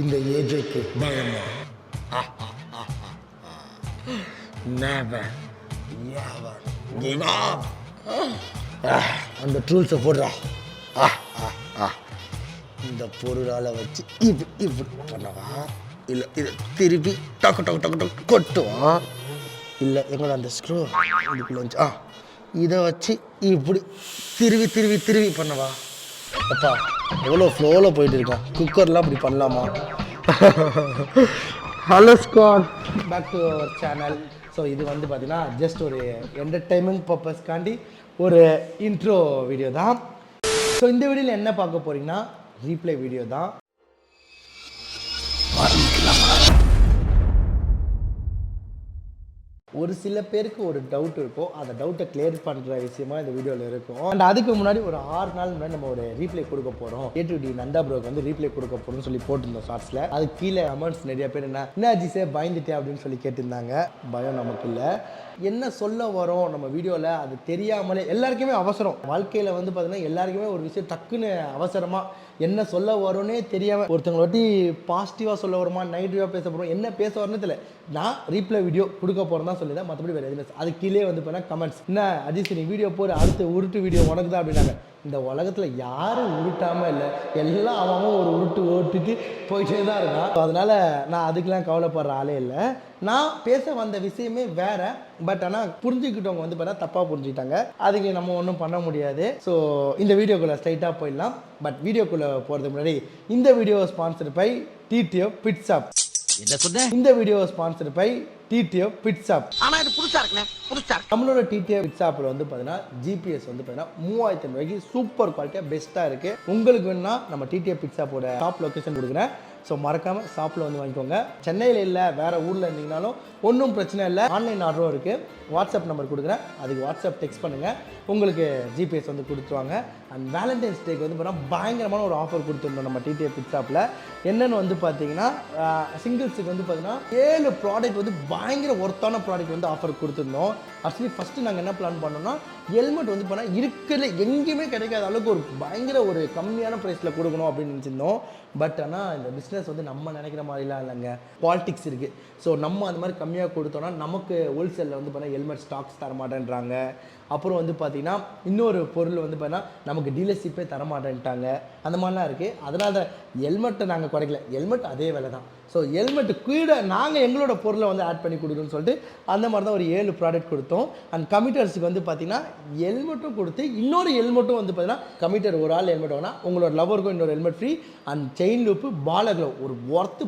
இந்த ஏஜைக்கு பயமா? Never, never give up. அந்த ட்ரூல்ஸை போடுறா. இந்த பொருளால் வச்சு இப்படி பண்ணவா, இல்லை இதை திருப்பி டக்கு டக்கு டக்கு டக்கு கொட்டுவோம், இல்லை எங்களோட அந்த ஸ்க்ரூ இதுக்குள்ள வச்சு இதை வச்சு இப்படி திருவி திருவி திருவி பண்ணவா. அப்பா எவ்வளோ ஃப்ளோவில் போயிட்டு இருக்கோம், குக்கர்லாம் அப்படி பண்ணலாமா? Hello squad, back to our channel. So இது வந்து பார்த்தீங்கன்னா ஜஸ்ட் ஒரு என்டர்டைன்மெண்ட் பர்பஸ்க்காண்டி ஒரு இன்ட்ரோ வீடியோ தான். ஸோ இந்த வீடியோவில் என்ன பார்க்க போகிறீங்கன்னா ரீப்ளே வீடியோ தான். ஒரு சில பேருக்கு ஒரு டவுட் இருக்கும், அந்த டவுட்டை கிளியர் பண்ணுற விஷயமா இந்த வீடியோவில் இருக்கும். அண்ட் அதுக்கு முன்னாடி ஒரு 6 நாள் முன்னாடி நம்ம ஒரு ரீப்ளே கொடுக்க போகிறோம், A2D நந்தா ப்ரோக்கு வந்து ரீப்ளே கொடுக்க போகிறோம்னு சொல்லி போட்டிருந்தோம் ஷார்ட்ஸில். அது கீழே கமெண்ட்ஸ் நிறைய பேர் என்ன அஜிஸே பயந்துட்டே அப்படின்னு சொல்லி கேட்டிருந்தாங்க. பயம் நமக்கு இல்லை, என்ன சொல்ல வரோம் நம்ம வீடியோவில் அது தெரியாமலே எல்லாருக்குமே அவசரம் வாழ்க்கையில் வந்து பார்த்தீங்கன்னா எல்லாருக்குமே ஒரு விஷயம் டக்குன்னு அவசரமாக என்ன சொல்ல வரோன்னே தெரியாமல் ஒருத்தவங்களை வாட்டி பாசிட்டிவாக சொல்ல வருமா நெகட்டிவாக பேச போகிறோம், என்ன பேச வரணும்னு தெரியல. நான் ரீப்ளே வீடியோ கொடுக்க போகிறேன் தான் சொல்லி தான், மற்றபடி வேறு எதுவுமே. அது கீழே வந்து பார்த்தீங்கன்னா கமெண்ட்ஸ், என்ன அஜித் நீ வீடியோ போகிற அடுத்த உருட்டு வீடியோ உனக்கு தான் அப்படின்னாங்க. இந்த உலகத்தில் யாரும் உருட்டாமல் இல்லை, எல்லாம் அவன் ஒரு உருட்டு ஓட்டுட்டு போயிட்டே தான் இருக்கான். ஸோ அதனால் நான் அதுக்கெலாம் கவலைப்படுற ஆளே இல்லை. நான் பேச வந்த விஷயமே வேறு, பட் ஆனால் புரிஞ்சுக்கிட்டவங்க வந்து பார்த்தா தப்பாக புரிஞ்சுக்கிட்டாங்க, அதுக்கு நம்ம ஒன்றும் பண்ண முடியாது. ஸோ இந்த வீடியோக்குள்ளே ஸ்ட்ரைட்டாக போயிடலாம். பட் வீடியோக்குள்ளே போகிறதுக்கு முன்னாடி இந்த video sponsored by TTO Pit Shop. இந்த video sponsored by TTO Pit Shop. ஆனா இது புதுசா இருக்குனே, புதுசா இருக்கு. நம்மளோட TTO Pit Shopல வந்து பாத்தீங்கன்னா GPS வந்து பாத்தீங்கன்னா 3500 ரூபாய்க்கு சூப்பர் குவாலிட்டியா பெஸ்ட்டா இருக்கு. உங்களுக்கு வேணும்னா நம்ம TTO Pit Shopோட ஷாப் லொகேஷன் கொடுக்குறேன். ஸோ மறக்காமல் ஷாப்பில் வந்து வாங்கிக்கோங்க. சென்னையில் இல்லை வேறு ஊரில் இருந்தீங்கனாலும் ஒன்றும் பிரச்சனை இல்லை, ஆன்லைன் ஆர்டரும் இருக்குது. வாட்ஸ்அப் நம்பர் கொடுக்குறேன், அதுக்கு வாட்ஸ்அப் டெக்ஸ்ட் பண்ணுங்கள், உங்களுக்கு GPS வந்து கொடுத்துருவாங்க. அண்ட் வேலண்டைன்ஸ் டேக்கு வந்து பார்த்தீங்கன்னா பயங்கரமான ஒரு ஆஃபர் கொடுத்துருந்தோம் நம்ம TTO Pit Shopல. என்னென்னு வந்து பார்த்தீங்கன்னா சிங்கிள்ஸுக்கு வந்து பார்த்தீங்கன்னா 7 ப்ராடக்ட் வந்து பயங்கர ஒர்த்தான ப்ராடக்ட் வந்து ஆஃபர் கொடுத்துருந்தோம். ஆக்சுவலி ஃபஸ்ட்டு நாங்கள் என்ன பிளான் பண்ணோம்னா ஹெல்மெட் வந்து பார்த்தீங்கன்னா இருக்கிற எங்கேயுமே கிடைக்காத அளவுக்கு ஒரு பயங்கர ஒரு கம்மியான ப்ரைஸில் கொடுக்கணும் அப்படின்னு நினச்சிருந்தோம். பட் ஆனால் இந்த பிஸ்னஸ் வந்து நம்ம நினைக்கிற மாதிரிலாம் இல்லைங்க, பாலிடிக்ஸ் இருக்குது. ஸோ நம்ம அந்த மாதிரி கம்மியாக கொடுத்தோன்னா நமக்கு ஹோல்சேலில் வந்து பார்த்தீங்கன்னா ஹெல்மெட் ஸ்டாக்ஸ் தரமாட்டேன்றாங்க. அப்புறம் வந்து பார்த்திங்கன்னா இன்னொரு பொருள் வந்து பார்த்தீங்கன்னா நமக்கு டீலர்ஷிப்பே தரமாட்டேன்ட்டாங்க. அந்த மாதிரிலாம் இருக்குது. அதனால் ஹெல்மெட்டை நாங்கள் குறைக்கல, ஹெல்மெட் அதே விலை தான். ஸோ ஹெல்மெட்டு கீழே நாங்கள் எங்களோட பொருளை வந்து ஆட் பண்ணி கொடுக்கணும்னு சொல்லிட்டு அந்த மாதிரி தான் ஒரு 7 ப்ராடக்ட் கொடுத்தோம். அண்ட் கமிட்டர்ஸுக்கு வந்து பார்த்திங்கன்னா ஹெல்மெட்டும் கொடுத்து இன்னொரு ஹெல்மெட்டும் வந்து பார்த்திங்கன்னா கமிட்டர் ஒரு ஆள் ஹெல்மெட் வாங்கினா உங்களோட லவருக்கும் இன்னொரு helmet free. And chain lube பாலக்லோ ஒரு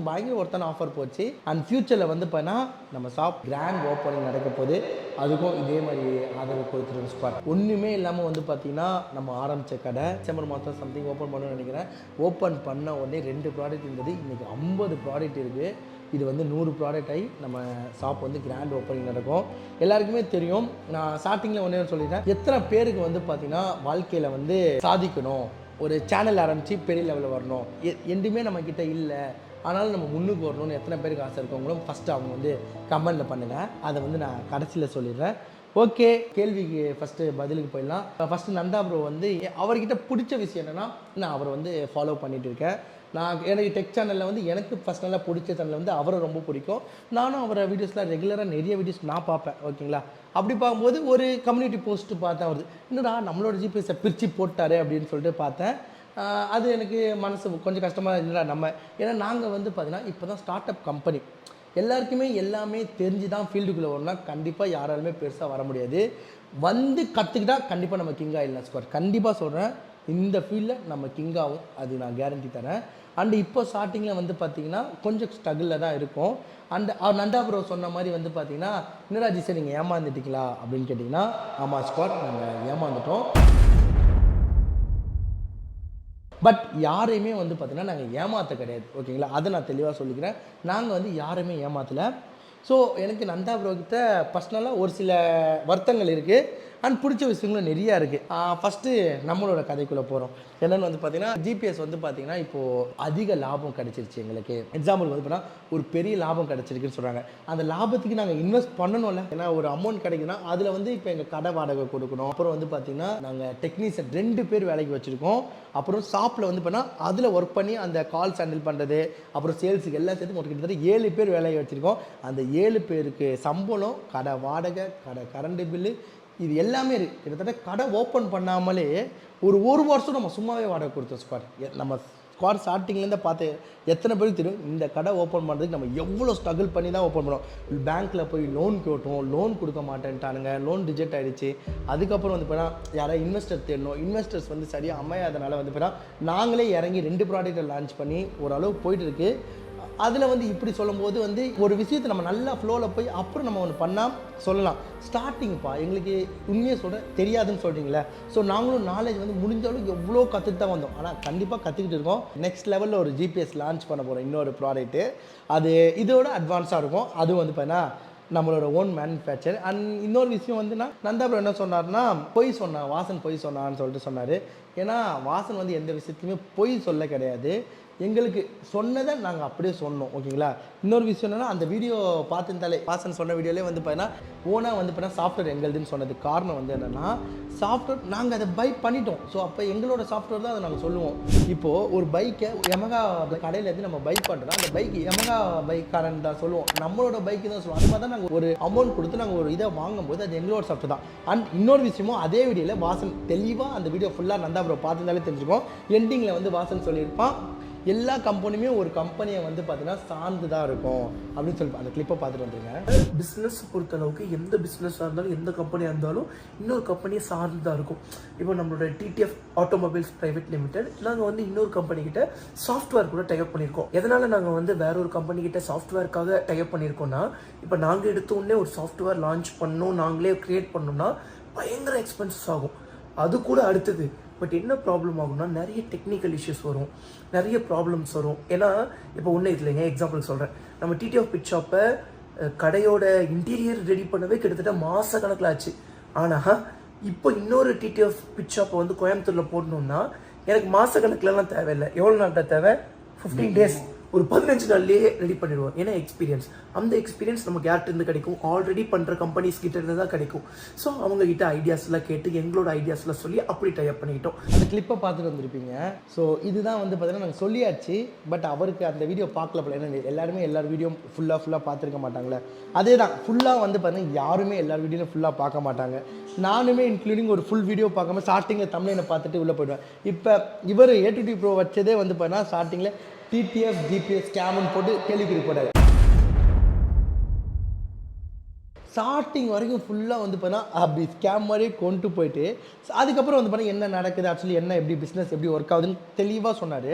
பயங்கர ஒர்த்தான ஆஃபர் போச்சு. அண்ட் ஃபியூச்சரில் வந்து பார்த்தீங்கன்னா நம்ம ஷாப் கிராண்ட் ஓப்பனிங் நடக்க போகுது, அதுக்கும் இதே மாதிரி ஆதரவு கொடுத்துருங்க ஸ்குவாட். ஒன்றுமே இல்லாமல் வந்து பார்த்திங்கன்னா நம்ம ஆரம்பித்த கடை டிசம்பர் மாதம் சம்திங் ஓப்பன் பண்ணணும்னு நினைக்கிறேன். ஓப்பன் பண்ண உடனே 2 ப்ராடக்ட் இருந்தது, இன்றைக்கி 50 ப்ராடக்ட் இருக்குது. இது வந்து 100 ப்ராடக்ட் ஆகி நம்ம ஷாப் வந்து கிராண்ட் ஓப்பனிங் நடக்கும். எல்லாருக்குமே தெரியும், நான் ஸ்டார்டிங்கில் ஒன்றே சொல்லிட்டேன், எத்தனை பேருக்கு வந்து பார்த்திங்கன்னா வாழ்க்கையில் வந்து சாதிக்கணும், ஒரு சேனல் ஆரம்பித்து பெரிய லெவலில் வரணும், எதுவுமே நம்மக்கிட்ட இல்லை ஆனாலும் நம்ம முன்னுக்கு வரணும்னு எத்தனை பேருக்கு ஆசை இருக்கவங்களும் ஃபஸ்ட்டு அவங்க வந்து கமெண்டில் பண்ணுங்கள். அதை வந்து நான் கடைசியில் சொல்லிடுறேன். ஓகே, கேள்விக்கு ஃபஸ்ட்டு பதிலுக்கு போயிடலாம். ஃபஸ்ட்டு நந்தா ப்ரோ வந்து அவர்கிட்ட பிடிச்ச விஷயம் என்னென்னா நான் அவரை வந்து ஃபாலோ பண்ணிகிட்டு இருக்கேன். நான் எனக்கு டெக் சேனலில் வந்து எனக்கு பர்சனலாக பிடிச்ச சேனலில் வந்து அவரை ரொம்ப பிடிக்கும். நானும் அவரை வீடியோஸ்லாம் ரெகுலராக நிறைய வீடியோஸ் நான் பார்ப்பேன். ஓகேங்களா, அப்படி பார்க்கும்போது ஒரு கம்யூனிட்டி போஸ்ட்டு பார்த்தேன், வருது என்னடா நம்மளோட ஜிபிஎஸை பிரித்து போட்டார் அப்படின்னு சொல்லிட்டு பார்த்தேன். அது எனக்கு மனசு கொஞ்சம் கஷ்டமாக இருந்ததா நம்ம, ஏன்னா நாங்கள் வந்து பார்த்தீங்கன்னா இப்போ தான் ஸ்டார்ட் அப் கம்பெனி, எல்லாருக்குமே எல்லாமே தெரிஞ்சு தான் ஃபீல்டுக்குள்ளே வரணும்னா கண்டிப்பாக யாராலுமே பெருசாக வர முடியாது. வந்து கற்றுக்கிட்டா கண்டிப்பாக நம்ம கிங் ஆகிடலாம் ஸ்குவாட். கண்டிப்பாக சொல்கிறேன், இந்த ஃபீல்டில் நம்ம கிங் ஆகும், அது நான் கேரண்டி தரேன். அண்டு இப்போ ஸ்டார்டிங்கில் வந்து பார்த்திங்கன்னா கொஞ்சம் ஸ்ட்ரகிளில் தான் இருக்கும். அண்ட் அவர் நந்தா ப்ரோ சொன்ன மாதிரி வந்து பார்த்திங்கன்னா என்னடா சார் நீங்கள் ஏமாந்துட்டீங்களா அப்படின்னு கேட்டிங்கன்னா ஆமாம் ஸ்குவாட், நாங்கள் ஏமாந்துட்டோம். பட் யாரையுமே வந்து பார்த்திங்கன்னா நாங்கள் ஏமாற்ற கிடையாது. ஓகேங்களா, அதை நான் தெளிவாக சொல்லிக்கிறேன். நாங்கள் வந்து யாரையுமே ஏமாற்றலை. ஸோ எனக்கு நந்தா ப்ரோ கிட்ட பர்சனலாக ஒரு சில வருத்தங்கள் இருக்குது. அண்ட் பிடிச்ச விஷயங்களும் நிறையா இருக்குது. ஃபஸ்ட்டு நம்மளோட கதைக்குள்ளே போகிறோம். என்னென்னு வந்து பார்த்தீங்கன்னா ஜிபிஎஸ் வந்து பார்த்தீங்கன்னா இப்போது அதிக லாபம் கிடச்சிருச்சு எங்களுக்கு. எக்ஸாம்பிள் வந்து பார்த்தீங்கன்னா ஒரு பெரிய லாபம் கிடச்சிருக்குன்னு சொல்கிறாங்க. அந்த லாபத்துக்கு நாங்கள் இன்வெஸ்ட் பண்ணணும்ல, ஏன்னா ஒரு அமௌண்ட் கிடைக்குன்னா அதில் வந்து இப்போ எங்கள் கடை வாடகை கொடுக்கணும். அப்புறம் வந்து பார்த்தீங்கன்னா நாங்கள் டெக்னீஷியன் 2 பேர் வேலைக்கு வச்சுருக்கோம். அப்புறம் ஷாப்பில் வந்து பார்த்தீங்கன்னா அதில் ஒர்க் பண்ணி அந்த கால்ஸ் ஹேண்டில் பண்ணுறது, அப்புறம் சேல்ஸுக்கு எல்லாம் சேர்த்து கிட்டத்தட்ட 7 பேர் வேலையை வச்சுருக்கோம். அந்த 7 பேருக்கு சம்பளம், கடை வாடகை, கடை கரண்ட் பில்லு, இது எல்லாமே இருக்குது. கிட்டத்தட்ட கடை ஓப்பன் பண்ணாமலே ஒரு வருஷம் நம்ம சும்மாவே வாடகை கொடுத்தோம் ஸ்குவாட். நம்ம ஸ்குவாட் ஸ்டார்டிங்லேருந்து பார்த்து எத்தனை பேருக்கு தெரியும் இந்த கடை ஓப்பன் பண்ணுறதுக்கு நம்ம எவ்வளோ ஸ்ட்ரகிள் பண்ணி தான் ஓப்பன் பண்ணோம். பேங்க்கில் போய் லோன் கேட்டோம், லோன் கொடுக்க மாட்டேன்ட்டானுங்க, லோன் ரிஜெக்ட் ஆகிடுச்சு. அதுக்கப்புறம் வந்து பார்த்தீங்கன்னா யாராவது இன்வெஸ்டர் தேடணும், இன்வெஸ்டர்ஸ் வந்து சரியாக அமையாதனால வந்து பார்த்தீங்கன்னா நாங்களே இறங்கி 2 ப்ராடக்ட்டை லான்ச் பண்ணி ஓரளவு போயிட்டு இருக்கு. அதில் வந்து இப்படி சொல்லும்போது வந்து ஒரு விஷயத்தை நம்ம நல்லா ஃப்ளோவில் போய் அப்புறம் நம்ம ஒன்று பண்ணால் சொல்லலாம். ஸ்டார்டிங்ப்பா எங்களுக்கு உண்மையாக சொல்ல தெரியாதுன்னு சொல்கிறீங்களே. ஸோ நாங்களும் நாலேஜ் வந்து முடிஞ்ச அளவுக்கு எவ்வளோ கற்றுட்டு தான் வந்தோம். ஆனால் கண்டிப்பாக கற்றுக்கிட்டு இருக்கோம். நெக்ஸ்ட் லெவலில் ஒரு ஜிபிஎஸ் லான்ச் பண்ண போகிறோம், இன்னொரு ப்ராடக்ட்டு. அது இதோட அட்வான்ஸாக இருக்கும். அதுவும் வந்து பார்த்தீங்கன்னா நம்மளோட ஓன் மேனுஃபேக்சர். அண்ட் இன்னொரு விஷயம் வந்து நந்தா ப்ரோ என்ன சொன்னார்னா வாசன் பொய் சொன்னான்னு சொல்லிட்டு சொன்னார். ஏன்னா வாசன் வந்து எந்த விஷயத்துலையுமே பொய் சொல்ல கிடையாது. எங்களுக்கு சொன்னதை நாங்கள் அப்படியே சொன்னோம். ஓகேங்களா. இன்னொரு விஷயம் என்னென்னா அந்த வீடியோ பார்த்துருந்தாலே வாசன் சொன்ன வீடியோலே வந்து பார்த்தீங்கன்னா ஓனாக வந்து பார்த்தீங்கன்னா சாஃப்ட்வேர் எங்களுதுன்னு சொன்னது காரணம் வந்து என்னென்னா சாஃப்ட்வேர் நாங்கள் அதை பை பண்ணிட்டோம். ஸோ அப்போ எங்களோட சாஃப்ட்வேர் தான் அதை நாங்கள் சொல்லுவோம். இப்போது ஒரு பைக்கை யமகா கடையில் இருந்து நம்ம பைக் பண்ணுறோம், அந்த பைக் யமகா பைக்காரன் தான் சொல்லுவோம், நம்மளோட பைக்கு தான் சொல்லுவோம். அது மாதிரி தான் நாங்கள் ஒரு அமௌண்ட் கொடுத்து நாங்கள் ஒரு இதை வாங்கும்போது அது எங்களோட சாஃப்ட்வேர் தான். அண்ட் இன்னொரு விஷயமும் அதே வீடியோவில் வாசன் தெளிவாக அந்த வீடியோ ஃபுல்லாக நந்தா ப்ரோ பார்த்துருந்தாலே தெரிஞ்சுக்கோம். எண்டிங்கில் வந்து வாசன் சொல்லியிருப்பான் எல்லா கம்பெனியுமே ஒரு கம்பெனியை வந்து பார்த்தீங்கன்னா சார்ந்து தான் இருக்கும் அப்படின்னு சொல்லி அந்த கிளிப்பை பார்த்துட்டு வந்துருங்க. பிஸ்னஸ் பொறுத்தளவுக்கு எந்த பிஸ்னஸாக இருந்தாலும் எந்த கம்பெனியாக இருந்தாலும் இன்னொரு கம்பெனியை சார்ந்து தான் இருக்கும். இப்போ நம்மளோட டிடிஎஃப் ஆட்டோமொபைல்ஸ் பிரைவேட் லிமிடெட் நாங்கள் வந்து இன்னொரு கம்பெனிக்கிட்ட சாஃப்ட்வேர் கூட டைப் பண்ணியிருக்கோம். எதனால் நாங்கள் வந்து வேற ஒரு கம்பெனிக்கிட்ட சாஃப்ட்வேருக்காக டைப் பண்ணியிருக்கோம்னா, இப்போ நாங்கள் எடுத்தோடனே ஒரு சாஃப்ட்வேர் லான்ச் பண்ணோம், நாங்களே க்ரியேட் பண்ணோம்னா பயங்கர எக்ஸ்பென்சஸ் ஆகும். அது கூட அடுத்தது. பட் என்ன ப்ராப்ளம் ஆகும்னா நிறைய டெக்னிக்கல் இஷ்யூஸ் வரும், நிறைய ப்ராப்ளம்ஸ் வரும். ஏன்னா இப்போ ஒன்றும் இல்லைங்க, எக்ஸாம்பிள் சொல்கிறேன். நம்ம டிடிஎஃப் பிட் ஷாப்பை கடையோட இன்டீரியர் ரெடி பண்ணவே கிட்டத்தட்ட மாத கணக்கில் ஆச்சு. ஆனால் இப்போ இன்னொரு டிடிஎஃப் பிட் ஷாப்பை வந்து கோயம்புத்தூரில் போடணுன்னா எனக்கு மாத கணக்கிலலாம் தேவையில்லை. எவ்வளோ நாள்கிட்ட தேவை? 15 days, ஒரு 15 நாள்லேயே ரெடி பண்ணிடுவோம். ஏன்னா எக்ஸ்பீரியன்ஸ், அந்த எக்ஸ்பீரியன்ஸ் நமக்கு யார்கிட்டருந்து கிடைக்கும்? ஆல்ரெடி பண்ணுற கம்பெனிஸ் கிட்ட இருந்து தான் கிடைக்கும். ஸோ அவங்ககிட்ட ஐடியாஸ்லாம் கேட்டு எங்களோட ஐடியாஸ்லாம் சொல்லி அப்படி டைப் பண்ணிக்கிட்டோம். அந்த கிளிப்பை பார்த்துட்டு வந்திருப்பீங்க. ஸோ இதுதான் வந்து பார்த்தீங்கன்னா நாங்கள் சொல்லியாச்சு. பட் அவருக்கு அந்த வீடியோ பார்க்கல போல. ஏன்னா எல்லாருமே எல்லார் வீடியோ ஃபுல்லாக பார்த்துருக்க மாட்டாங்களே. அதே தான் ஃபுல்லாக வந்து பார்த்தீங்கன்னா யாருமே எல்லார் வீடியோவும் ஃபுல்லாக பார்க்க மாட்டாங்க. நானுமே இன்க்ளூடிங் ஒரு ஃபுல் வீடியோ பார்க்காம ஸ்டார்டிங்கில் தமிழை பார்த்துட்டு உள்ளே போயிடுவேன். இப்போ இவர் A2D ப்ரோ வச்சதே வந்து பார்த்தீங்கன்னா ஸ்டார்டிங்கில் டிடிஎஃப் ஜிபிஎஸ் ஸ்கேம்னு போட்டு கேள்விக்குறி போட்டார். ஸ்டார்டிங் வரைக்கும் ஃபுல்லாக வந்து பார்த்தீங்கன்னா அப்படி ஸ்கேம் மாதிரியே கொண்டு போயிட்டு அதுக்கப்புறம் வந்து பார்த்தீங்கன்னா என்ன நடக்குது, ஆக்சுவலி என்ன எப்படி பிஸ்னஸ் எப்படி ஒர்க் ஆகுதுன்னு தெளிவாக சொன்னார்.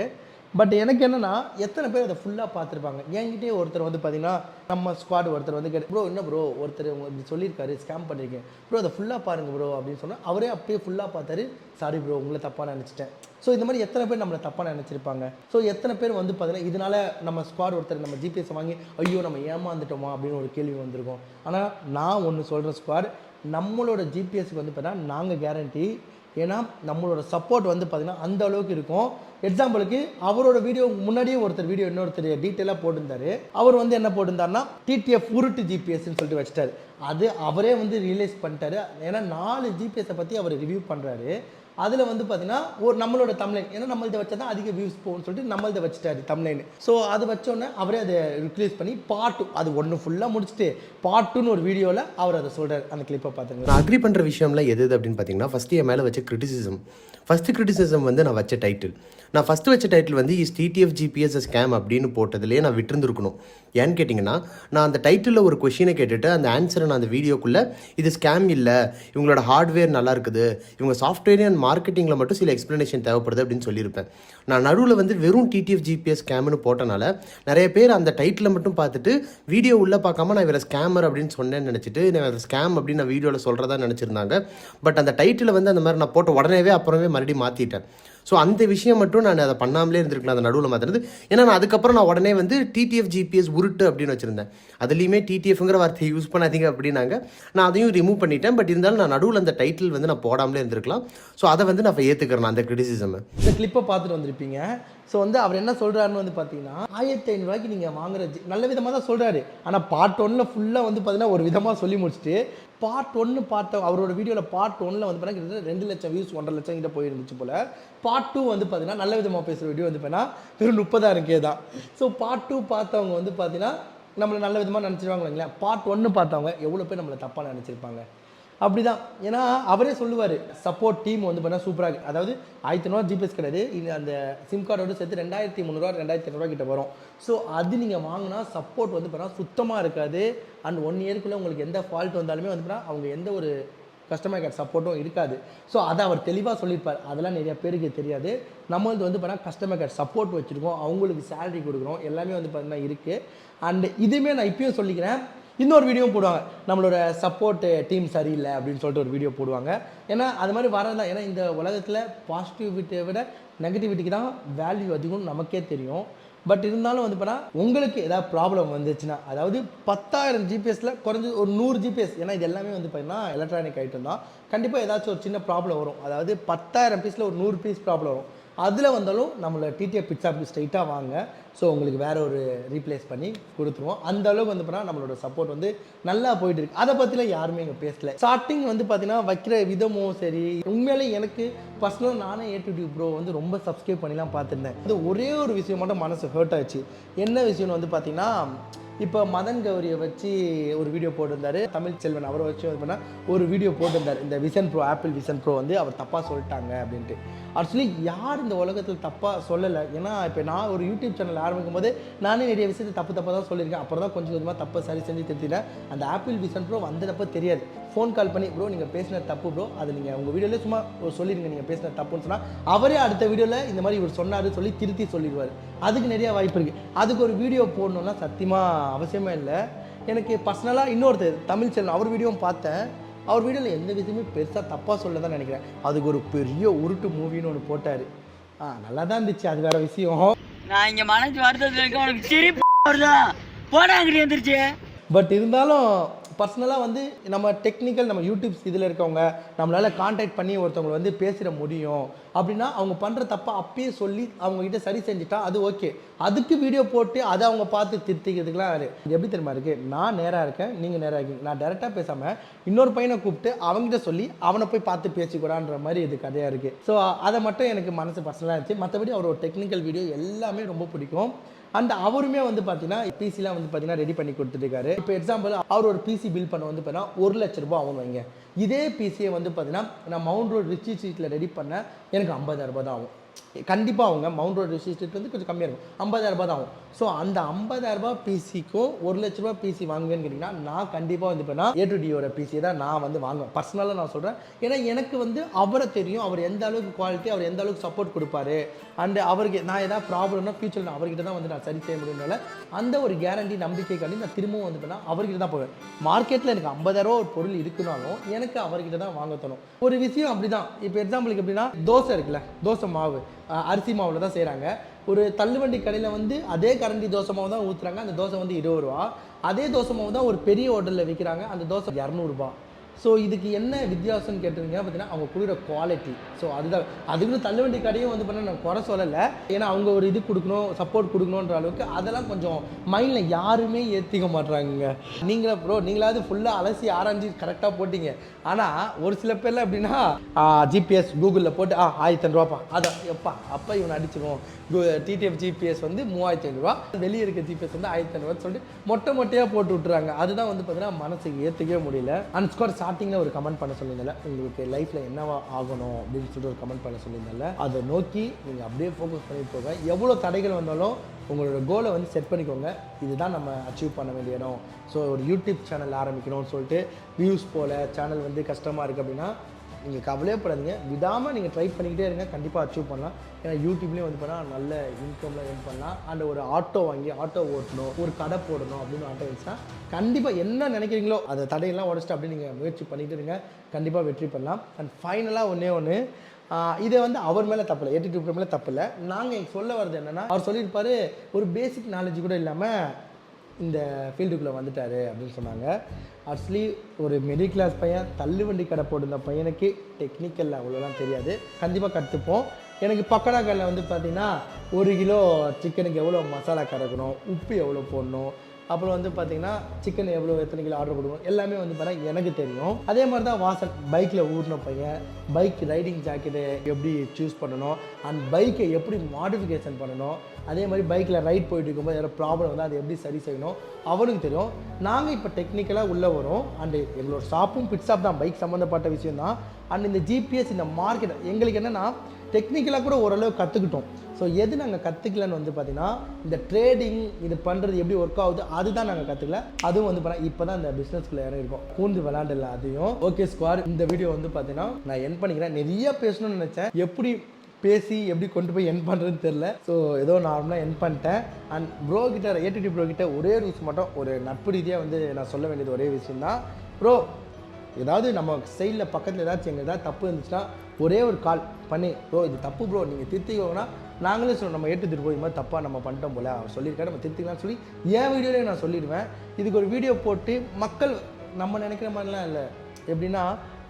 பட் எனக்கு என்னென்னா எத்தனை பேர் அதை ஃபுல்லாக பார்த்துருப்பாங்க. என்கிட்டே ஒருத்தர் வந்து பார்த்தீங்கன்னா நம்ம ஸ்குவாட் ஒருத்தர் வந்து ப்ரோ என்ன ப்ரோ ஒருத்தர் இப்படி சொல்லியிருக்காரு ஸ்கேம் பண்ணியிருக்கேன் ப்ரோ, அதை ஃபுல்லாக பாருங்கள் ப்ரோ அப்படின்னு சொன்னால் அவரே அப்படியே ஃபுல்லாக பார்த்தாரு. சாரி ப்ரோ உங்களை தப்பாக நினச்சிட்டேன். ஸோ இந்த மாதிரி எத்தனை பேர் நம்மளை தப்பாக நினச்சிருப்பாங்க. ஸோ எத்தனை பேர் வந்து பார்த்தீங்கன்னா இதனால் நம்ம ஸ்குவாட் ஒருத்தர் நம்ம ஜிபிஎஸ் வாங்கி ஐயோ நம்ம ஏமாந்துட்டோமா அப்படின்னு ஒரு கேள்வி வந்திருக்கும். ஆனால் நான் ஒன்று சொல்கிறேன் ஸ்குவாட், நம்மளோட ஜிபிஎஸ்க்கு வந்து பார்த்தீங்கன்னா நாங்கள் கேரண்டி. ஏன்னா நம்மளோட சப்போர்ட் வந்து பார்த்திங்கன்னா அந்த அளவுக்கு இருக்கும். எக்ஸாம்பிளுக்கு அவரோட வீடியோ முன்னாடியே ஒருத்தர் வீடியோ இன்னொருத்தர் டீட்டெயிலாக போட்டிருந்தார். அவர் வந்து என்ன போட்டிருந்தாருன்னா டிடிஎஃப் உருட்டு ஜிபிஎஸ்ன்னு சொல்லிட்டு வச்சிட்டாரு. அது அவரே வந்து ரியலைஸ் பண்ணிட்டாரு. ஏன்னா 4 ஜிபிஎஸை பற்றி அவர் ரிவ்யூ பண்ணுறாரு. அதில் வந்து பார்த்தீங்கன்னா ஒரு நம்மளோட தம்ப்லைன், ஏன்னா நம்மள்த வச்சா தான் அதிக வியூஸ் போகும்னு சொல்லிட்டு நம்மள்த வச்சுட்டாரு தம்ப்லைன். ஸோ அது வச்சோடனே அவரே அதை ரிப்ளேஸ் பண்ணி பார்ட் 2 அது ஒன்று ஃபுல்லாக முடிச்சுட்டு பார்ட் 2ன்னு ஒரு வீடியோவில் அவர் அதை சொல்கிறார். அந்த கிளிப்பை பார்த்துங்க. நான் அக்ரி பண்ணுற விஷயம்லாம் எது அப்படின்னு பார்த்தீங்கன்னா ஃபஸ்ட்டு என் மேலே வச்ச கிரிட்டிசிசம் வந்து நான் வச்ச டைட்டில். நான் ஃபஸ்ட்டு வச்ச டைட்டில் வந்து இஸ் டிடிஎஃப் ஜிபிஎஸ் ஸ்கேம் அப்படின்னு போட்டதுலேயே நான் விட்டுருந்துருக்கணும். ஏன்னு கேட்டிங்கன்னா நான் அந்த டைட்டிலில் ஒரு கொஷினை கேட்டுட்டு அந்த ஆன்சரை நான் அந்த வீடியோக்குள்ளே இது ஸ்கேம் இல்லை, இவங்களோட ஹார்ட்வேர் நல்லா இருக்குது, இவங்க சாஃப்ட்வேர் அண்ட் மார்க்கெட்டிங்கில் மட்டும் சில எக்ஸ்ப்ளனேஷன் தேவைப்படுது அப்படின்னு சொல்லியிருப்பேன். நான் நடுவில் வந்து வெறும் டிடிஎஃப் ஜிபிஎஸ் ஸ்கேம்னு போட்டனால நிறைய பேர் அந்த டைட்டிலை மட்டும் பார்த்துட்டு வீடியோ உள்ளே பார்க்காம நான் இவரை ஸ்கேமர் அப்படின்னு சொன்னேன்னு நினச்சிட்டு நான் ஸ்கேம் அப்படின்னு நான் வீடியோவில் சொல்கிறதா நினச்சிருந்தாங்க. பட் அந்த டைட்டிலை வந்து அந்த மாதிரி நான் போட்ட உடனேவே அப்புறமே மறுபடியும் மாற்றிட்டேன். ஸோ அந்த விஷயம் மட்டும் நான் அதை பண்ணாமலே இருந்திருக்கலாம் அந்த நடுவில் மாற்றினது. ஏன்னா நான் அதுக்கப்புறம் நான் உடனே வந்து டிடிஎஃப் ஜிபிஎஸ் உருட்டு அப்படின்னு வச்சுருந்தேன். அதுலேயுமே டிடிஎஃப்ங்கிற வார்த்தையை யூஸ் பண்ணாதீங்க அப்படின்னாங்க. நான் அதையும் ரிமூவ் பண்ணிட்டேன். பட் இருந்தாலும் நான் நடுவில் அந்த டைட்டில் வந்து நான் போடாமலே இருந்திருக்கலாம். ஸோ அதை வந்து நான் ஏற்றுக்கிறேன் அந்த கிரிட்டிசிசம். இந்த கிளிப்பை பார்த்துட்டு வந்திருப்பீங்க. ஸோ வந்து அவர் என்ன சொல்கிறாருன்னு வந்து பார்த்தீங்கன்னா 1500 ரூபாய்க்கு நீங்கள் வாங்குற நல்ல விதமாக தான் சொல்கிறாரு. ஆனால் பார்ட் 1 ஃபுல்லாக வந்து பார்த்தீங்கன்னா ஒரு விதமாக சொல்லி முடிச்சுட்டு பார்ட் 1 பார்த்த அவரோட வீடியோவில் பார்ட் 1 வந்து பார்த்தீங்கன்னா 2 லட்சம் வியூஸ் 1.5 லட்சம் கிட்ட போயிருந்துச்சு போல். பார்ட் 2 வந்து பார்த்தீங்கன்னா நல்ல விதமாக பேசுகிற வீடியோ வந்து பார்த்தீங்கன்னா வெறும் 30,000 தான். ஸோ பார்ட் 2 பார்த்தவங்க வந்து பார்த்தீங்கன்னா நம்மளை நல்ல விதமாக நினச்சிருவாங்க இல்லைங்களா. பார்ட் 1 பார்த்தவங்க எவ்வளோ பேர் நம்மளை தப்பாக நினச்சிருப்பாங்க. அப்படி தான். ஏன்னா அவரே சொல்லுவார் சப்போர்ட் டீம் வந்து பார்த்தீங்கன்னா சூப்பராக, அதாவது 1500 ஜிபிஎஸ் கிடையாது, இது அந்த சிம் கார்டோடு சேர்த்து 2300 2500 கிட்ட வரும். ஸோ அது நீங்கள் வாங்கினா சப்போர்ட் வந்து பார்த்தீங்கன்னா சுத்தமாக இருக்காது. அண்ட் 1 இயருக்குள்ளே உங்களுக்கு எந்த ஃபால்ட் வந்தாலுமே வந்து பார்த்தீங்கன்னா அவங்க எந்த ஒரு கஸ்டமர் கேர் சப்போர்ட்டும் இருக்காது. ஸோ அதை அவர் தெளிவாக சொல்லியிருப்பார். அதெல்லாம் நிறைய பேருக்கு தெரியாது. நம்மளுக்கு வந்து பார்த்தீங்கன்னா கஸ்டமர் கேர் சப்போர்ட் வச்சுருக்கோம், அவங்களுக்கு சேலரி கொடுக்குறோம், எல்லாமே வந்து பார்த்தீங்கன்னா இருக்குது. அண்ட் இதுவுமே நான் இப்பயும் சொல்லிக்கிறேன், இன்னொரு வீடியோவும் போடுவாங்க, நம்மளோட சப்போர்ட் டீம் சரியில்லை அப்படின்னு சொல்லிட்டு ஒரு வீடியோ போடுவாங்க. ஏன்னா அது மாதிரி வரதான். ஏன்னா இந்த உலகத்தில் பாசிட்டிவிட்டியை விட நெகட்டிவிட்டிக்கு தான் வேல்யூ அதிகம் நமக்கே தெரியும். பட் இருந்தாலும் வந்து பார்த்தா உங்களுக்கு ஏதாவது ப்ராப்ளம் வந்துச்சுன்னா, அதாவது 10,000 ஜிபிஎஸில் குறைஞ்சி ஒரு 100 ஜிபிஎஸ், ஏன்னா இது எல்லாமே வந்து பார்த்தீங்கன்னா எலக்ட்ரானிக் ஐட்டம் தான், கண்டிப்பாக ஏதாச்சும் ஒரு சின்ன ப்ராப்ளம் வரும். அதாவது 10,000 பீஸில் ஒரு 100 பீஸ் ப்ராப்ளம் வரும். அதில் வந்தாலும் நம்மளை டிடிஎஃப் பிட்ஸ் ஆஃபீஸ் ஸ்ட்ரைட்டாக வாங்க. ஸோ உங்களுக்கு வேறு ஒரு ரீப்ளேஸ் பண்ணி கொடுத்துருவோம். அந்த அளவுக்கு வந்து பார்த்தா நம்மளோட சப்போர்ட் வந்து நல்லா போயிட்டு இருக்கு. அதை பற்றிலாம் யாருமே இங்கே பேசலை. ஸ்டார்டிங் வந்து பார்த்தீங்கன்னா வைக்கிற விதமும் சரி, உண்மையிலே எனக்கு பர்சனலாக நானே A2D ப்ரோ வந்து ரொம்ப சப்ஸ்கிரைப் பண்ணிலாம் பார்த்துருந்தேன். அது ஒரே ஒரு விஷயம் மட்டும் மனசு ஹர்ட் ஆச்சு. என்ன விஷயம்னு வந்து பார்த்தீங்கன்னா, இப்போ மதன் கௌரியை வச்சு ஒரு வீடியோ போட்டிருந்தார், தமிழ் செல்வன் அவரை வச்சு வந்து பண்ணால் ஒரு வீடியோ போட்டிருந்தார். இந்த vision bro, apple vision bro வந்து அவர் தப்பாக சொல்லிட்டாங்க அப்படின்ட்டு. ஆக்சுவலி யார் இந்த உலகத்தில் தப்பாக சொல்லலை. ஏன்னா இப்போ நான் ஒரு யூடியூப் சேனல் ஆரம்பிக்கும் போது நானே நிறைய விஷயத்தை தப்பாக தான் சொல்லியிருக்கேன். அப்புறம் தான் கொஞ்சம் கொஞ்சமாக தப்பை சரி செஞ்சு திருத்தினேன். அந்த ஆப்பிள் விசன் ப்ரோ வந்த தப்போ தெரியாது. ஃபோன் கால் பண்ணி ப்ரோ நீங்கள் பேசின தப்பு ப்ரோ, அது நீங்கள் உங்கள் வீடியோவில் சும்மா சொல்லிடுங்க நீங்கள் பேசின தப்புன்னு சொன்னால் அவரே அடுத்த வீடியோவில் இந்த மாதிரி இவர் சொன்னார் சொல்லி திருத்தி சொல்லிடுவார். அதுக்கு நிறையா வாய்ப்பு இருக்குது. அதுக்கு ஒரு வீடியோ போடணுன்னா சத்தியமாக அவசியமே இல்லை. எனக்கு பர்சனலாக இன்னொருத்தர் தமிழ் சேனல் அவர் வீடியோவும் பார்த்தேன். அவர் வீடியோவில் எந்த விஷயமே பெருசாக தப்பாக சொல்ல தான் நினைக்கிறேன். அதுக்கு ஒரு பெரிய உருட்டு மூவின்னு ஒன்று போட்டார். நல்லா தான் இருந்துச்சு, அது வேறு விஷயம். நான் இங்கே மனசு வருத்தத்தில் இருக்க உனக்கு சிரிப்பு வருதான் போடாங்கடி வந்துருச்சு. பட் இருந்தாலும் பர்சனலாக வந்து நம்ம டெக்னிக்கல் நம்ம யூடியூப்ஸ் இதில் இருக்கவங்க நம்மளால் கான்டாக்ட் பண்ணி ஒருத்தவங்களை வந்து பேசிட முடியும் அப்படின்னா அவங்க பண்ணுற தப்பை அப்பயே சொல்லி அவங்ககிட்ட சரி செஞ்சுட்டா அது ஓகே. அதுக்கு வீடியோ போட்டு அதை அவங்க பார்த்து திருத்திக்கிறதுக்குலாம் எப்படி தெரியுமா இருக்குது, நான் நேராக இருக்கேன், நீங்கள் நேராக இருக்கீங்க, நான் டேரெக்டாக பேசாமல் இன்னொரு பையனை கூப்பிட்டு அவங்ககிட்ட சொல்லி அவனை போய் பார்த்து பேசிக்கூடான்ற மாதிரி இது கதையாக இருக்குது. ஸோ அதை மட்டும் எனக்கு மனசு பர்சனலாக இருந்துச்சு. மற்றபடி அவரோட டெக்னிக்கல் வீடியோ எல்லாமே ரொம்ப பிடிக்கும். அண்ட் அவருமே வந்து பார்த்தீங்கன்னா பிசிலாம் வந்து பார்த்தீங்கன்னா ரெடி பண்ணி கொடுத்துருக்காரு. இப்போ எக்ஸாம்பிள் அவர் ஒரு பிசி பில் பண்ண வந்து பார்த்தீங்கன்னா 1 லட்ச ரூபா ஆகும் வைங்க. இதே பிசியை வந்து பார்த்தீங்கன்னா நான் மவுண்ட் ரோட் ரிச்சி ஸ்ட்ரீட்டில் ரெடி பண்ண எனக்கு 50,000 ரூபா தான் ஆகும். கண்டிப்பாக அவங்க மவுண்ட் ரோட் ரிச்சி ஸ்ட்ரீட் வந்து கொஞ்சம் கம்மியாக இருக்கும், 50,000 ரூபா தான் ஆகும். ஸோ அந்த 50,000 ரூபா பிசிக்கும் 1 லட்ச ரூபா பிசி வாங்குவேன்னு கேட்டிங்கன்னா நான் கண்டிப்பாக வந்து இப்போ A2Dயோட பிசியை தான் நான் வந்து வாங்குவேன். பர்சனலாக நான் சொல்கிறேன். ஏன்னா எனக்கு வந்து அவரை தெரியும், அவர் எந்த அளவுக்கு குவாலிட்டி, அவர் எந்த அளவுக்கு சப்போர்ட் கொடுப்பாரு. அண்ட் அவருக்கு நான் ஏதாவது ப்ராப்ளம்னா ஃபியூச்சரில் நான் அவர்கிட்ட தான் வந்து நான் சரி செய்ய முடியும்னால அந்த ஒரு கேரண்டி நம்பிக்கைக்காண்டி நான் திரும்பவும் வந்து பண்ணால் அவர்கிட்ட தான் போவேன். மார்க்கெட்டில் எனக்கு 50,000 ரூபா ஒரு பொருள் இருக்குனாலும் எனக்கு அவர்கிட்ட தான் வாங்க தோணும். ஒரு விஷயம் அப்படி தான். இப்போ எக்ஸாம்பிளுக்கு எப்படின்னா தோசை இருக்குல்ல, தோசை மாவு அரிசி மாவில் தான் செய்கிறாங்க. ஒரு தள்ளுவண்டி கடையில் வந்து அதே கரண்டி தோசை மாவு தான் ஊற்றுறாங்க, அந்த தோசை வந்து 20 ரூபா. அதே தோசை மாவு தான் ஒரு பெரிய ஹோட்டலில் விற்கிறாங்க, அந்த தோசை 200 ரூபா. ஸோ இதுக்கு என்ன வித்தியாசம்னு கேட்டிருந்தீங்கன்னா பார்த்தீங்கன்னா அவங்க கொடுக்குற குவாலிட்டி. ஸோ அதுதான். அதுக்குன்னு தள்ளுவண்டி கடையும் வந்து பண்ண நான் குறை சொல்லலை. ஏன்னா அவங்க ஒரு இது கொடுக்கணும், சப்போர்ட் கொடுக்கணுன்ற அளவுக்கு அதெல்லாம் கொஞ்சம் மைண்டில் யாருமே ஏற்றிக்க மாட்டுறாங்க. நீங்களே ப்ரோ நீங்களாவது ஃபுல்லாக அலசி ஆராய்ச்சி கரெக்டாக போட்டிங்க. ஆனால் ஒரு சில பேரில் எப்படின்னா ஜிபிஎஸ் கூகுளில் போட்டு 1500 ரூபாப்பா, அதான் எப்பா அப்போ இவனை அடிச்சிருவோம். டிடிஎஃப் ஜிபிஎஸ் வந்து 3500 ரூபா, வெளியே இருக்க ஜிபிஎஸ் வந்து 1500 ரூபான்னு சொல்லிட்டு மொட்டையாக போட்டு விட்டுறாங்க. அதுதான் வந்து பார்த்தீங்கன்னா மனசுக்கு ஏற்றுக்கவே முடியல. அன்ஸ்கோர் ஸ்டார்டிங்கில் ஒரு கமெண்ட் பண்ண சொல்லியிருந்தால, உங்களுக்கு லைஃப்பில் என்னவா ஆகணும் அப்படின்னு சொல்லிட்டு ஒரு கமெண்ட் பண்ண சொல்லியிருந்தால, அதை நோக்கி நீங்கள் அப்படியே ஃபோக்கஸ் பண்ணிட்டு போங்க. எவ்வளோ தடைகள் வந்தாலும் உங்களோட கோலை வந்து செட் பண்ணிக்கோங்க. இதுதான் நம்ம அச்சீவ் பண்ண வேண்டிய இடம். ஸோ ஒரு யூடியூப் சேனல் ஆரம்பிக்கணும்னு சொல்லிட்டு வியூஸ் போல் சேனல் வந்து கஷ்டமாக இருக்குது அப்படின்னா நீங்கள் கவலையப்படாதீங்க, விடாமல் நீங்கள் ட்ரை பண்ணிக்கிட்டே இருங்க, கண்டிப்பாக அச்சீவ் பண்ணலாம். ஏன்னா யூடியூப்லேயும் வந்து பண்ணால் நல்ல இன்கம்லாம் ஏர்ன் பண்ணலாம். அண்ட் ஒரு ஆட்டோ வாங்கி ஆட்டோ ஓட்டணும், ஒரு கடை போடணும் அப்படின்னு ஆட்டோ இருந்துச்சுன்னா கண்டிப்பாக என்ன நினைக்கிறீங்களோ அதை தடையெல்லாம் உடச்சிட்டு அப்படி நீங்கள் முயற்சி பண்ணிகிட்டு இருங்க, கண்டிப்பாக வெற்றி பண்ணலாம். அண்ட் ஃபைனலாக ஒன்று இதை வந்து அவர் மேலே தப்பில்லை, ஏடிடியூட் மேலே தப்பில்லை. நாங்கள் சொல்ல வர்றது என்னென்னா, அவர் சொல்லியிருப்பார் ஒரு பேசிக் நாலேஜ் கூட இல்லாமல் இந்த ஃபீல்டுக்குள்ளே வந்துட்டார் அப்படின்னு சொன்னாங்க. ஆக்சுவலி ஒரு மிடில் கிளாஸ் பையன், தள்ளுவண்டி கடை போட்டிருந்த பையனுக்கு டெக்னிக்கல் அவ்வளோலாம் தெரியாது. கண்டிப்பாக கற்றுப்போம். எனக்கு பக்கடா கடையில் வந்து பார்த்திங்கன்னா 1 கிலோ சிக்கனுக்கு எவ்வளோ மசாலா கறக்கணும், உப்பு எவ்வளோ போடணும், அப்புறம் வந்து பார்த்திங்கன்னா சிக்கன் எத்தனை கிலோ ஆர்டர் கொடுக்கணும், எல்லாமே வந்து பார்த்தீங்கன்னா எனக்கு தெரியும். அதே மாதிரி தான் வாசன் பைக்கில் ஊறின பையன், பைக் ரைடிங் ஜாக்கெட்டு எப்படி சூஸ் பண்ணணும், அண்ட் பைக்கை எப்படி மாடிஃபிகேஷன் பண்ணணும், அதே மாதிரி பைக்கில் ரைட் போயிட்டு இருக்கும்போது யாரோ ப்ராப்ளம் வந்து அதை எப்படி சரி செய்யணும் அவனுக்கு தெரியும். நாங்கள் இப்போ டெக்னிக்கலாக உள்ளே வரோம். அண்டு எங்களோட ஷாப்பும் பிட் ஷாப் தான், பைக் சம்மந்தப்பட்ட விஷயம் தான். அண்ட் இந்த ஜிபிஎஸ் இந்த மார்க்கெட் எங்களுக்கு என்னென்னா டெக்னிக்கலாக கூட ஓரளவு கற்றுக்கிட்டோம். ஸோ எது நாங்கள் கற்றுக்கலன்னு வந்து பார்த்திங்கன்னா இந்த ட்ரேடிங் இது பண்ணுறது எப்படி ஒர்க் ஆகுது அதுதான் நாங்கள் கற்றுக்கல. அதுவும் வந்து பார்த்தீங்கன்னா இப்போ தான் இந்த பிஸ்னஸ்குள்ளே இறங்கிருக்கோம், பூந்து விளாண்டுல அதையும். ஓகே ஸ்குவாட், இந்த வீடியோ வந்து பார்த்தீங்கன்னா நான் என் பண்ணிக்கிறேன். நிறைய பேசணும்னு நினச்சேன், எப்படி பேசி எப்படி கொண்டு போய் என் பண்ணுறதுன்னு தெரில. ஸோ ஏதோ நார்மலாக என் பண்ணிட்டேன். அண்ட் ப்ரோ கிட்ட, ஏடிடி ப்ரோ கிட்ட ஒரே ஒரு விஷயம் மட்டும், ஒரு நட்பு ரீதியாக வந்து நான் சொல்ல வேண்டியது ஒரே விஷயம் தான். ப்ரோ ஏதாவது நம்ம சைடில் பக்கத்தில் ஏதாச்சும் எங்கள் ஏதாவது தப்பு இருந்துச்சுன்னா ஒரே ஒரு கால் பண்ணி, ப்ரோ இது தப்பு ப்ரோ நீங்கள் திருத்திக்கோங்கன்னா நாங்களே சொல்லுவோம், நம்ம ஏற்றுட்டு போய் இது மாதிரி தப்பாக நம்ம பண்ணிட்டோம் போல அவர் சொல்லியிருக்காரு, நம்ம திருத்திக்கலாம்னு சொல்லி என் வீடியோலேயே நான் சொல்லிடுவேன். இதுக்கு ஒரு வீடியோ போட்டு மக்கள் நம்ம நினைக்கிற மாதிரிலாம் இல்லை, எப்படின்னா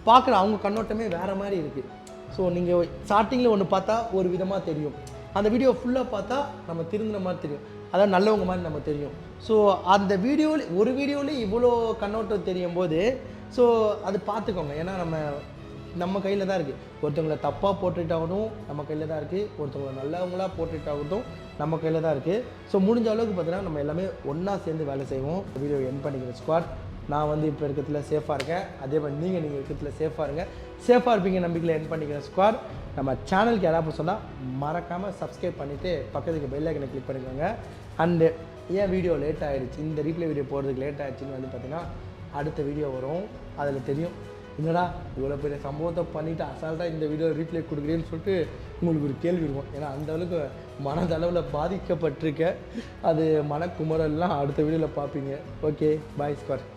பார்க்குற அவங்க கண்ணோட்டமே வேறு மாதிரி இருக்குது. ஸோ நீங்கள் ஸ்டார்டிங்கில் ஒன்று பார்த்தா ஒரு விதமாக தெரியும், அந்த வீடியோ ஃபுல்லாக பார்த்தா நம்ம திருந்தின மாதிரி தெரியும், அதாவது நல்லவங்க மாதிரி நம்ம தெரியும். ஸோ அந்த வீடியோவில் ஒரு வீடியோவில் இவ்வளோ கண்ணோட்டம் தெரியும் போது ஸோ அது பார்த்துக்கோங்க. ஏன்னா நம்ம கையில் தான் இருக்குது. ஒருத்தவங்களை தப்பாக போட்டுட்டாகணும் நம்ம கையில் தான் இருக்குது, ஒருத்தவங்களை நல்லவங்களாக போட்டுட்டாகட்டும் நம்ம கையில் தான் இருக்குது. ஸோ முடிஞ்ச அளவுக்கு பார்த்தீங்கன்னா நம்ம எல்லாமே ஒன்றா சேர்ந்து வேலை செய்வோம். வீடியோ என் பண்ணிக்கிற ஸ்குவாட், நான் வந்து இப்போ இருக்கிறதுல சேஃபாக இருக்கேன், அதே மாதிரி நீங்கள் இருக்கிறதுல சேஃபாக இருங்க, சேஃபாக இருப்பீங்க நம்பிக்கையில் என் பண்ணிக்கிற ஸ்குவாட். நம்ம சேனலுக்கு யாராவது சொன்னால் மறக்காமல் சப்ஸ்கிரைப் பண்ணிவிட்டு பக்கத்துக்கு பெல் ஐக்கனை கிளிக் பண்ணிக்கோங்க. அண்டு ஏன் வீடியோ லேட் ஆகிடுச்சு, இந்த ரீப்ளே வீடியோ போகிறதுக்கு லேட் ஆகிடுச்சின்னு வந்து பார்த்திங்கன்னா அடுத்த வீடியோ வரும், அதில் தெரியும் என்னடா இவ்வளோ பெரிய சம்பவத்தை பண்ணிவிட்டு அசால்ட்டாக இந்த வீடியோ ரீப்ளே கொடுக்குறேன்னு சொல்லிட்டு உங்களுக்கு ஒரு கேள்வி இருக்கும். ஏன்னா அந்தளவுக்கு மனதளவில் பாதிக்கப்பட்டிருக்க, அது மனக்குமரெல்லாம் அடுத்த வீடியோவில் பார்ப்பீங்க. Okay bye squad.